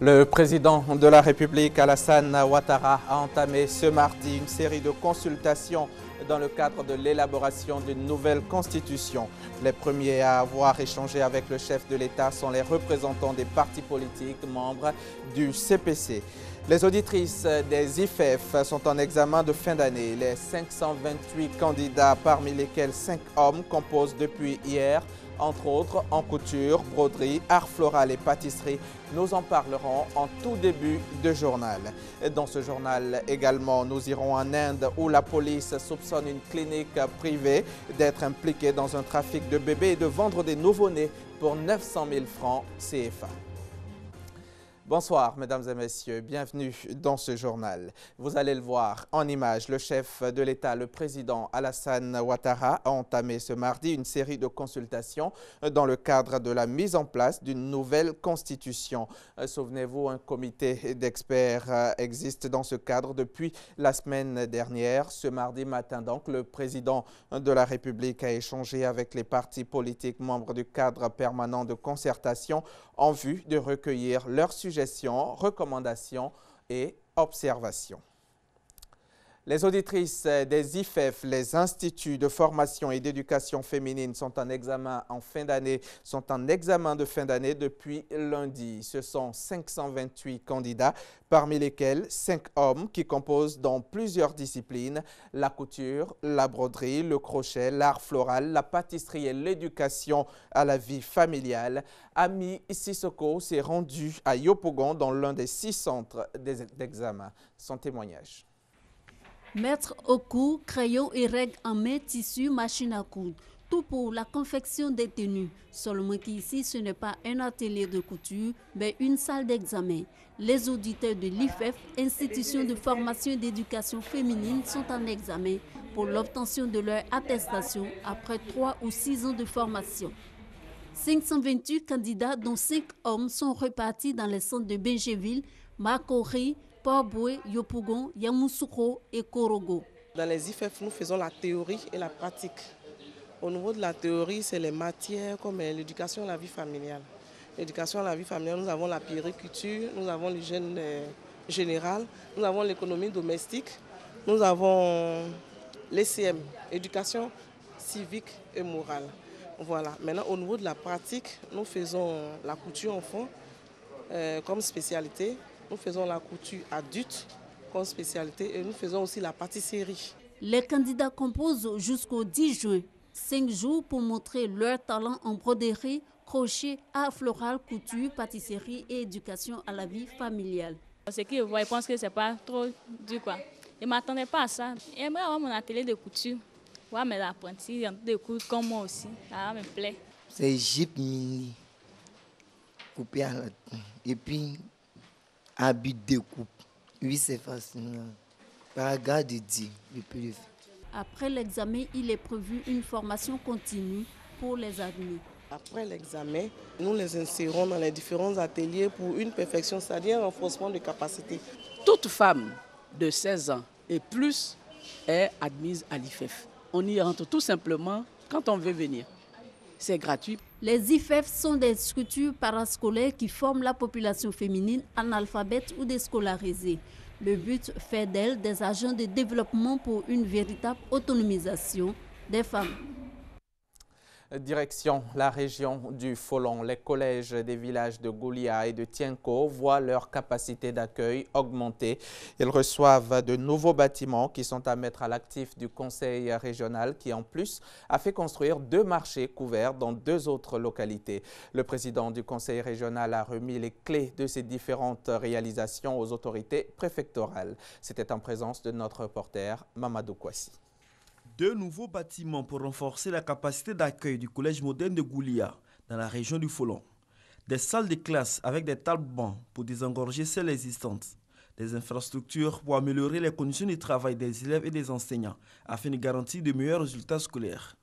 Le président de la République, Alassane Ouattara, a entamé ce mardi une série de consultations dans le cadre de l'élaboration d'une nouvelle constitution. Les premiers à avoir échangé avec le chef de l'État sont les représentants des partis politiques membres du CPC. Les auditrices des IFEF sont en examen de fin d'année. Les 528 candidats, parmi lesquels 5 hommes, composent depuis hier, entre autres en couture, broderie, art floral et pâtisserie. Nous en parlerons en tout début de journal. Dans ce journal également, nous irons en Inde où la police soupçonne une clinique privée d'être impliquée dans un trafic de bébés et de vendre des nouveau-nés pour 900 000 francs CFA. Bonsoir, mesdames et messieurs, bienvenue dans ce journal. Vous allez le voir en images, le chef de l'État, le président Alassane Ouattara, a entamé ce mardi une série de consultations dans le cadre de la mise en place d'une nouvelle constitution. Souvenez-vous, un comité d'experts existe dans ce cadre depuis la semaine dernière. Ce mardi matin, donc, le président de la République a échangé avec les partis politiques membres du cadre permanent de concertation en vue de recueillir leurs suggestions, recommandations et observations. Les auditrices des IFEF, les instituts de formation et d'éducation féminine, sont en examen de fin d'année depuis lundi. Ce sont 528 candidats, parmi lesquels 5 hommes qui composent dans plusieurs disciplines: la couture, la broderie, le crochet, l'art floral, la pâtisserie et l'éducation à la vie familiale. Ami Sissoko s'est rendu à Yopougon dans l'un des 6 centres d'examen. Son témoignage. Mettre au cou, crayon et règles en main, tissu, machine à coudre. Tout pour la confection des tenues. Seulement qu'ici, ce n'est pas un atelier de couture, mais une salle d'examen. Les auditeurs de l'IFEF, institution de formation et d'éducation féminine, sont en examen pour l'obtention de leur attestation après 3 ou 6 ans de formation. 528 candidats, dont 5 hommes, sont repartis dans les centres de Benjéville, Makori, Port-Boué, Yopougon, Yamoussoukro et Korogo. Dans les IFEF, nous faisons la théorie et la pratique. Au niveau de la théorie, c'est les matières comme l'éducation à la vie familiale. L'éducation à la vie familiale, nous avons la puériculture, nous avons l'hygiène générale, nous avons l'économie domestique, nous avons l'ECM, éducation civique et morale. Voilà. Maintenant, au niveau de la pratique, nous faisons la couture enfant comme spécialité. Nous faisons la couture adulte comme spécialité et nous faisons aussi la pâtisserie. Les candidats composent jusqu'au 10 juin, 5 jours pour montrer leur talent en broderie, crochet, art floral, couture, pâtisserie et éducation à la vie familiale. Ce qu'ils voient, ils pensent que ce n'est pas trop dur, quoi. Ils ne m'attendaient pas à ça. J'aimerais avoir mon atelier de couture, voir mes apprentis de coudre comme moi aussi. Ça me plaît. C'est Jeep mini, coupé à la... Et puis... habit de coupe. Oui, c'est facile. Par garde de Dieu, je peux le faire. Après l'examen, il est prévu une formation continue pour les admis. Après l'examen, nous les insérons dans les différents ateliers pour une perfection, c'est-à-dire un renforcement de capacité. Toute femme de 16 ans et plus est admise à l'IFEF. On y rentre tout simplement quand on veut venir. C'est gratuit. Les IFEF sont des structures parascolaires qui forment la population féminine analphabète ou déscolarisée. Le but fait d'elles des agents de développement pour une véritable autonomisation des femmes. Direction la région du Folon, les collèges des villages de Goulia et de Tienko voient leur capacité d'accueil augmenter. Ils reçoivent de nouveaux bâtiments qui sont à mettre à l'actif du conseil régional qui en plus a fait construire 2 marchés couverts dans 2 autres localités. Le président du conseil régional a remis les clés de ces différentes réalisations aux autorités préfectorales. C'était en présence de notre reporter Mamadou Kouassi. 2 nouveaux bâtiments pour renforcer la capacité d'accueil du collège moderne de Goulia dans la région du Folon. Des salles de classe avec des tables bancs pour désengorger celles existantes. Des infrastructures pour améliorer les conditions de travail des élèves et des enseignants afin de garantir de meilleurs résultats scolaires.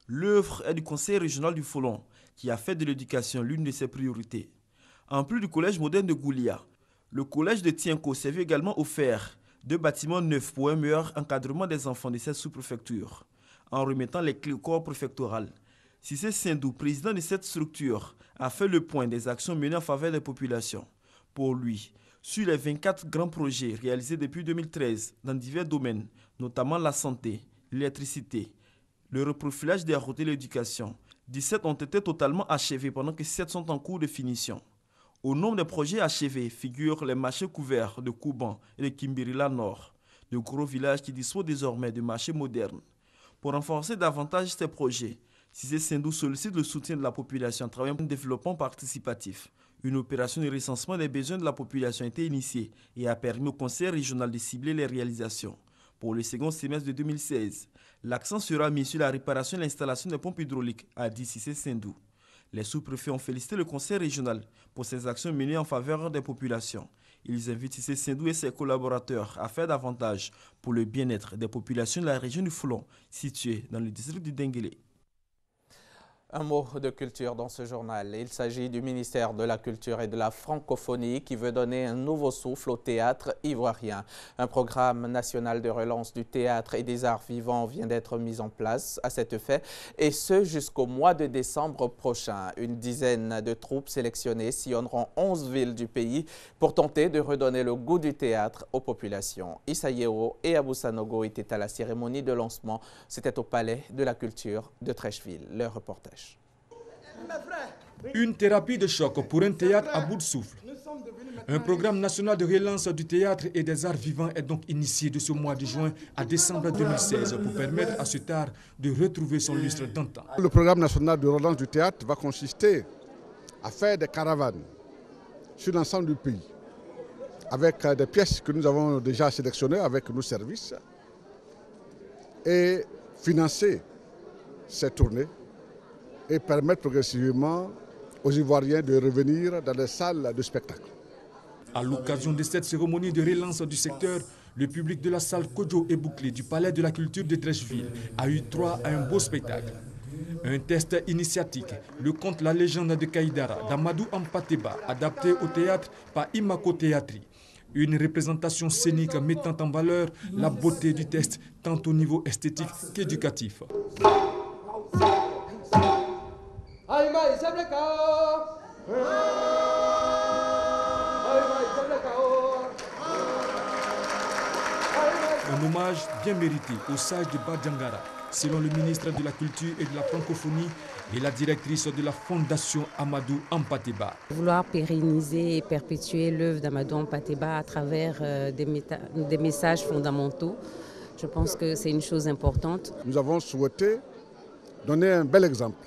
L'œuvre est du conseil régional du Folon qui a fait de l'éducation l'une de ses priorités. En plus du collège moderne de Goulia, le collège de Tienko s'est vu également offert 2 bâtiments neufs pour un meilleur encadrement des enfants de cette sous-préfecture, en remettant les clés au corps préfectoral. Cissé Sindou, président de cette structure, a fait le point des actions menées en faveur des populations. Pour lui, sur les 24 grands projets réalisés depuis 2013 dans divers domaines, notamment la santé, l'électricité, le reprofilage des routes et l'éducation, 17 ont été totalement achevés pendant que 7 sont en cours de finition. Au nombre de projets achevés figurent les marchés couverts de Kouban et de Kimbirila Nord, de gros villages qui disposent désormais de marchés modernes. Pour renforcer davantage ces projets, Cissé Sendou sollicite le soutien de la population à travers un développement participatif. Une opération de recensement des besoins de la population a été initiée et a permis au conseil régional de cibler les réalisations. Pour le second semestre de 2016, l'accent sera mis sur la réparation et l'installation des pompes hydrauliques, a dit Cissé Sendou. Les sous-préfets ont félicité le conseil régional pour ses actions menées en faveur des populations. Ils invitent Cissé Sendou et ses collaborateurs à faire davantage pour le bien-être des populations de la région du Foulon, située dans le district du Denguélé. Un mot de culture dans ce journal. Il s'agit du ministère de la Culture et de la Francophonie qui veut donner un nouveau souffle au théâtre ivoirien. Un programme national de relance du théâtre et des arts vivants vient d'être mis en place à cet effet, et ce jusqu'au mois de décembre prochain. Une dizaine de troupes sélectionnées sillonneront 11 villes du pays pour tenter de redonner le goût du théâtre aux populations. Issa Yeo et Abou Sanogo étaient à la cérémonie de lancement. C'était au Palais de la Culture de Trècheville. Leur reportage. Une thérapie de choc pour un théâtre à bout de souffle. Un programme national de relance du théâtre et des arts vivants est donc initié de ce mois de juin à décembre 2016 pour permettre à cet art de retrouver son lustre d'antan. Le programme national de relance du théâtre va consister à faire des caravanes sur l'ensemble du pays avec des pièces que nous avons déjà sélectionnées avec nos services et financer ces tournées et permettre progressivement aux Ivoiriens de revenir dans les salles de spectacle. À l'occasion de cette cérémonie de relance du secteur, le public de la salle Kodjo et Bouclé du Palais de la Culture de Trècheville a eu droit à un beau spectacle. Un test initiatique, le conte La légende de Kaïdara d'Amadou Ampateba, adapté au théâtre par Imako Théâtri. Une représentation scénique mettant en valeur la beauté du test, tant au niveau esthétique qu'éducatif. Un hommage bien mérité aux sages de Badjangara, selon le ministre de la Culture et de la Francophonie et la directrice de la Fondation Amadou Ampateba. Vouloir pérenniser et perpétuer l'œuvre d'Amadou Ampateba à travers des messages fondamentaux, je pense que c'est une chose importante. Nous avons souhaité donner un bel exemple.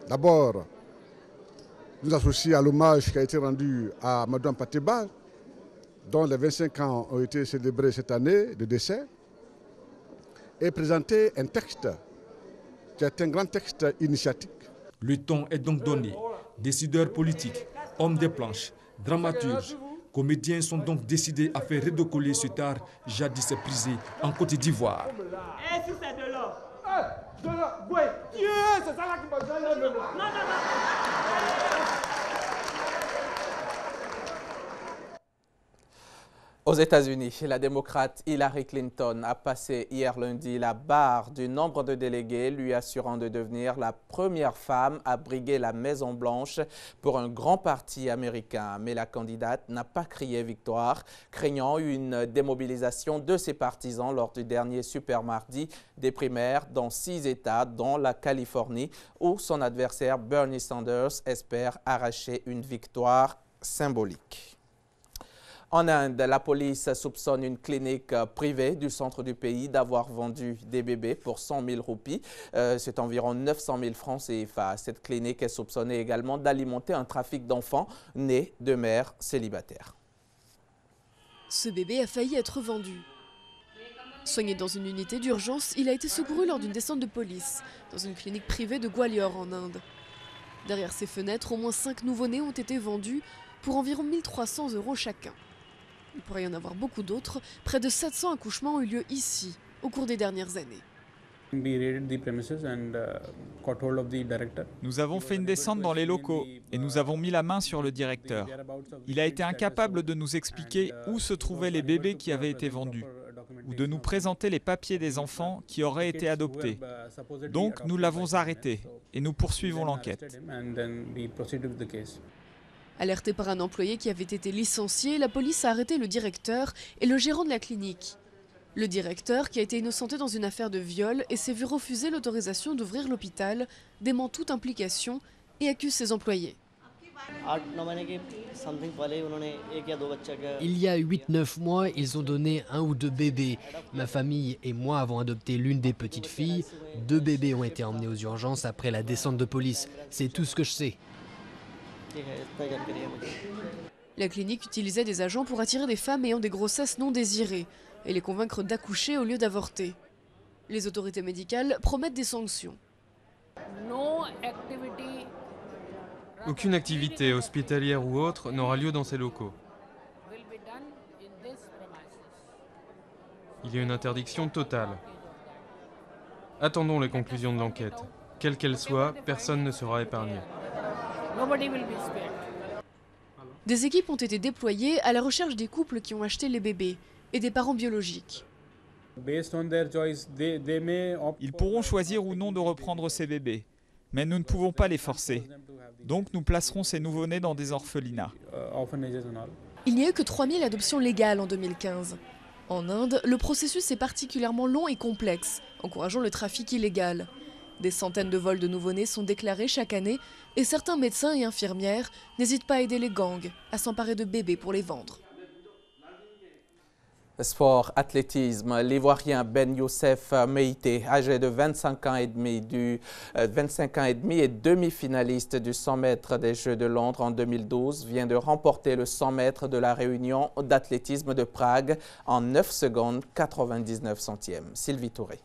D'abord, nous associer à l'hommage qui a été rendu à Amadou Ampateba, dont les 25 ans ont été célébrés cette année de décès, et présenter un texte qui est un grand texte initiatique. Le ton est donc donné. Décideurs politiques, hommes des planches, dramaturges, comédiens sont donc décidés à faire redécoller cet art jadis prisé en Côte d'Ivoire. Et si c'est de l'or? De l'or, oui. Dieu, c'est ça là qui me donne. Non. Aux États-Unis, la démocrate Hillary Clinton a passé hier lundi la barre du nombre de délégués, lui assurant de devenir la première femme à briguer la Maison-Blanche pour un grand parti américain. Mais la candidate n'a pas crié victoire, craignant une démobilisation de ses partisans lors du dernier super mardi des primaires dans 6 États, dont la Californie, où son adversaire Bernie Sanders espère arracher une victoire symbolique. En Inde, la police soupçonne une clinique privée du centre du pays d'avoir vendu des bébés pour 100 000 roupies. C'est environ 900 000 francs CFA. Cette clinique est soupçonnée également d'alimenter un trafic d'enfants nés de mères célibataires. Ce bébé a failli être vendu. Soigné dans une unité d'urgence, il a été secouru lors d'une descente de police dans une clinique privée de Gwalior en Inde. Derrière ces fenêtres, au moins 5 nouveau-nés ont été vendus pour environ 1 300 € chacun. Il pourrait y en avoir beaucoup d'autres. Près de 700 accouchements ont eu lieu ici, au cours des dernières années. Nous avons fait une descente dans les locaux et nous avons mis la main sur le directeur. Il a été incapable de nous expliquer où se trouvaient les bébés qui avaient été vendus ou de nous présenter les papiers des enfants qui auraient été adoptés. Donc nous l'avons arrêté et nous poursuivons l'enquête. Alerté par un employé qui avait été licencié, la police a arrêté le directeur et le gérant de la clinique. Le directeur, qui a été innocenté dans une affaire de viol et s'est vu refuser l'autorisation d'ouvrir l'hôpital, dément toute implication et accuse ses employés. Il y a 8-9 mois, ils ont donné 1 ou 2 bébés. Ma famille et moi avons adopté l'une des petites filles. 2 bébés ont été emmenés aux urgences après la descente de police. C'est tout ce que je sais. La clinique utilisait des agents pour attirer des femmes ayant des grossesses non désirées et les convaincre d'accoucher au lieu d'avorter. Les autorités médicales promettent des sanctions. Aucune activité hospitalière ou autre n'aura lieu dans ces locaux. Il y a une interdiction totale. Attendons les conclusions de l'enquête. Quelle qu'elle soit, personne ne sera épargné. Des équipes ont été déployées à la recherche des couples qui ont acheté les bébés et des parents biologiques. Ils pourront choisir ou non de reprendre ces bébés, mais nous ne pouvons pas les forcer. Donc nous placerons ces nouveau-nés dans des orphelinats. Il n'y a eu que 3000 adoptions légales en 2015. En Inde, le processus est particulièrement long et complexe, encourageant le trafic illégal. Des centaines de vols de nouveau-nés sont déclarés chaque année et certains médecins et infirmières n'hésitent pas à aider les gangs à s'emparer de bébés pour les vendre. Sport, athlétisme, l'Ivoirien Ben Youssef Meïté, âgé de 25 ans et demi et demi-finaliste du 100 mètres des Jeux de Londres en 2012, vient de remporter le 100 mètres de la réunion d'athlétisme de Prague en 9 secondes 99 centièmes. Sylvie Touré.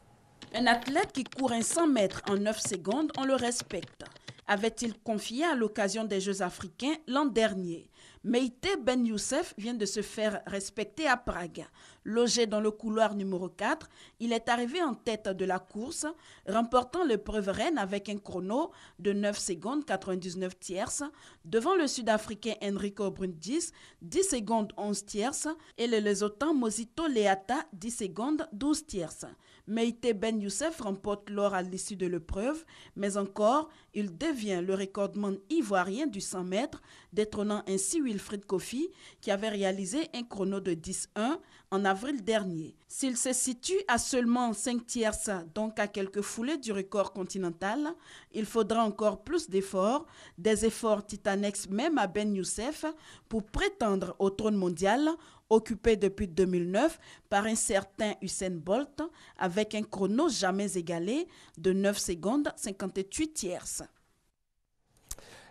Un athlète qui court un 100 mètres en 9 secondes, on le respecte. Avait-il confié à l'occasion des Jeux africains l'an dernier? Meïté Ben Youssef vient de se faire respecter à Prague. Logé dans le couloir numéro 4, il est arrivé en tête de la course, remportant l'épreuve reine avec un chrono de 9 secondes 99 tierces, devant le Sud-Africain Enrico Brundis, 10 secondes 11 tierces, et le Lesothan Mosito Leata, 10 secondes 12 tierces. Meïté Ben Youssef remporte l'or à l'issue de l'épreuve, mais encore, il devient le recordman ivoirien du 100 mètres, détrônant ainsi Wilfried Kofi, qui avait réalisé un chrono de 10-1 en avril dernier. S'il se situe à seulement 5 tierces, donc à quelques foulées du record continental, il faudra encore plus d'efforts, des efforts titanesques même à Ben Youssef, pour prétendre au trône mondial, occupé depuis 2009 par un certain Usain Bolt, avec un chrono jamais égalé de 9 secondes 58 tierces.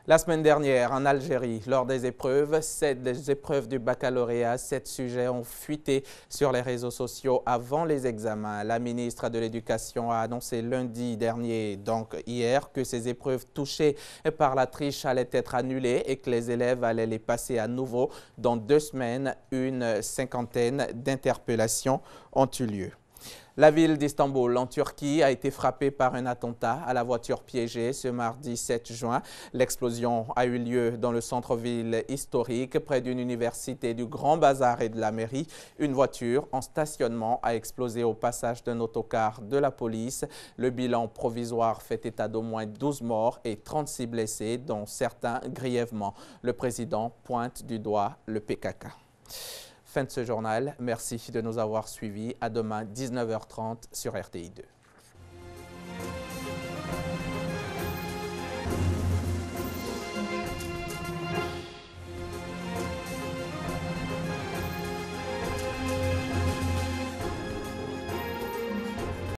La semaine dernière, en Algérie, lors des épreuves du baccalauréat, 7 sujets ont fuité sur les réseaux sociaux avant les examens. La ministre de l'Éducation a annoncé lundi dernier, donc hier, que ces épreuves touchées par la triche allaient être annulées et que les élèves allaient les passer à nouveau. Dans 2 semaines, une cinquantaine d'interpellations ont eu lieu. La ville d'Istanbul, en Turquie, a été frappée par un attentat à la voiture piégée ce mardi 7 juin. L'explosion a eu lieu dans le centre-ville historique, près d'une université, du Grand Bazar et de la mairie. Une voiture en stationnement a explosé au passage d'un autocar de la police. Le bilan provisoire fait état d'au moins 12 morts et 36 blessés, dont certains grièvement. Le président pointe du doigt le PKK. Fin de ce journal. Merci de nous avoir suivis. À demain, 19h30 sur RTI2.